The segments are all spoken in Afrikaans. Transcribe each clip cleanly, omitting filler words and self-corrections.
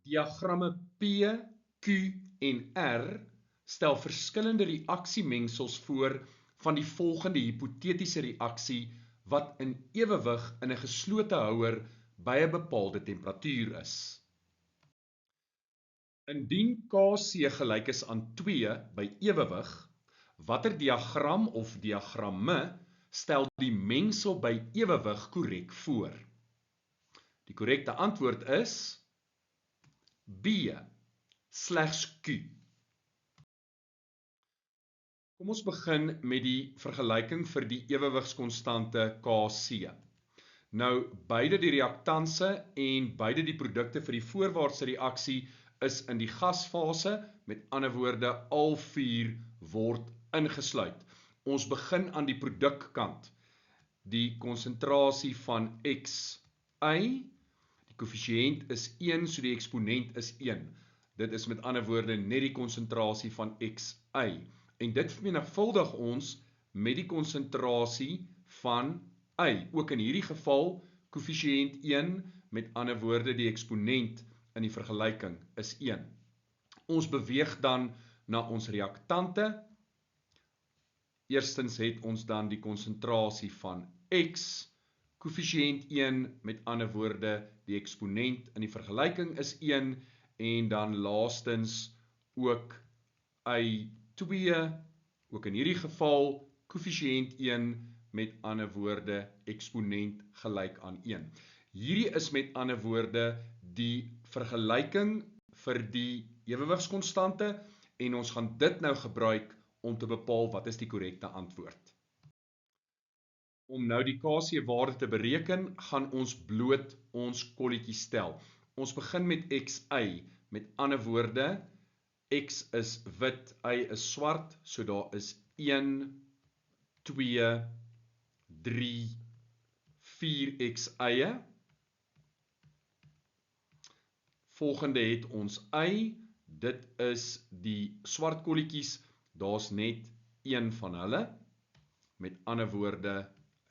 Diagramme P, Q en R stel verskillende reaksiemengsels voor van die volgende hipotetiese reaksie wat in ewewig in 'n geslote houer by 'n bepaalde temperatuur is. Indien Kc gelyk is aan 2 by ewewig, watter diagram of diagramme stel die mengsel by ewewig korrek voor? Die korrekte antwoord is B, slegs Q. Kom ons begin met die vergelyking vir die ewewigskonstante Kc. Nou, beide die reaktanse en beide die produkte vir die voorwaartse reaksie is in die gasfase, met ander woorde, al 4 word ingesluit. Ons begin aan die produkkant. Die konsentrasie van Xy, die koëffisiënt is 1, so die eksponent is 1. Dit is met ander woorde net die konsentrasie van Xy. En dit vermenigvuldig ons met die konsentrasie van Y. Ook in hierdie geval, koëffisiënt 1, met ander woorde die eksponent in die vergelyking is 1. Ons beweeg dan na ons reaktante. Eerstens het ons dan die konsentrasie van X, koëffisiënt 1, met ander woorde die eksponent in die vergelyking is 1, en dan laastens ook Y2, ook in hierdie geval koëffisiënt 1, met ander woorde eksponent gelyk aan 1. Hierdie is met ander woorde die vergelyking vir die ewewigskonstante en ons gaan dit nou gebruik om te bepaal wat is die korrekte antwoord. Om nou die Kc-waarde te bereken, gaan ons bloot ons kolletjies tel. Ons begin met Xy, met ander woorde, X is wit, Y is swart, so daar is 1, 2, 3, 4 Xy'e. Volgende het ons Y, dit is die swart kolletjies, daar's net 1 van hulle, met ander woorde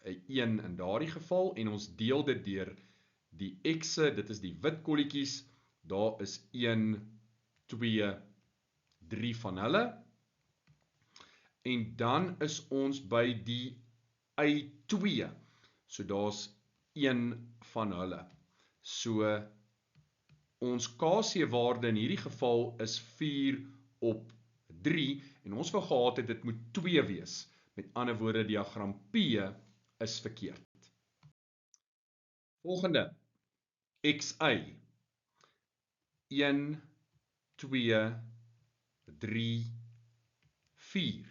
1 in daardie geval, en ons deel dit deur die X'e, dit is die wit kolletjies, daar is 1, 2, 3 van hulle, en dan is ons by die Y2, so daar's 1 van hulle. So, ons Kc-waarde in hierdie geval is 4/3, en ons wou gehad het, dit moet 2 wees. Met ander woorde, diagram P is verkeerd. Volgende, Xy. 1, 2, 3, 4.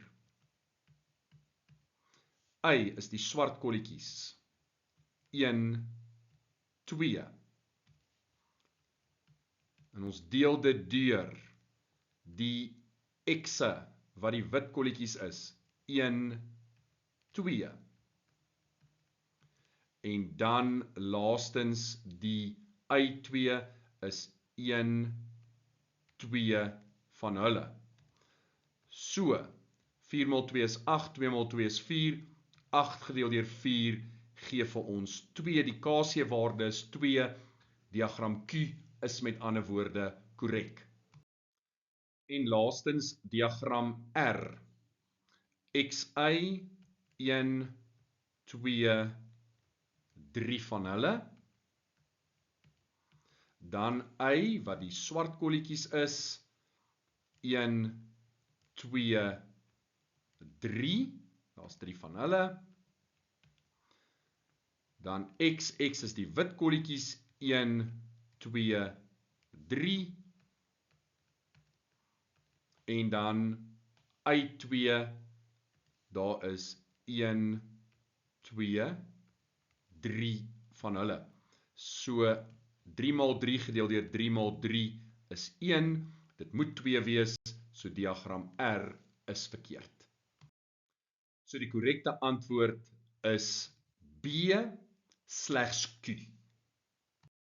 Y is die swart kolletjies. 1, 2. En ons deel dit deur die X'e, wat die wit kolletjies is. 1, 2. En dan laastens die Y2 is 1, 2 van hulle. So, 4 x 2 is 8, 2 x 2 is 4, 8 gedeeld deur 4 gee vir ons 2, die Kc-waarde is 2, diagram Q is met ander woorde korrek. En laastens diagram R. Xy, 1, 2, 3 van hulle. Dan Y, wat die swart kolletjies is, 1, 2, 3, daar's 3 van hulle. Dan X is die wit kolletjies, 1, 2, 3. En dan Y2, daar is 1, 2, 3 van hulle. So 3 x 3 gedeeld deur 3 x 3 is 1, dit moet 2 wees, so diagram R is verkeerd. So die korrekte antwoord is B, slegs Q.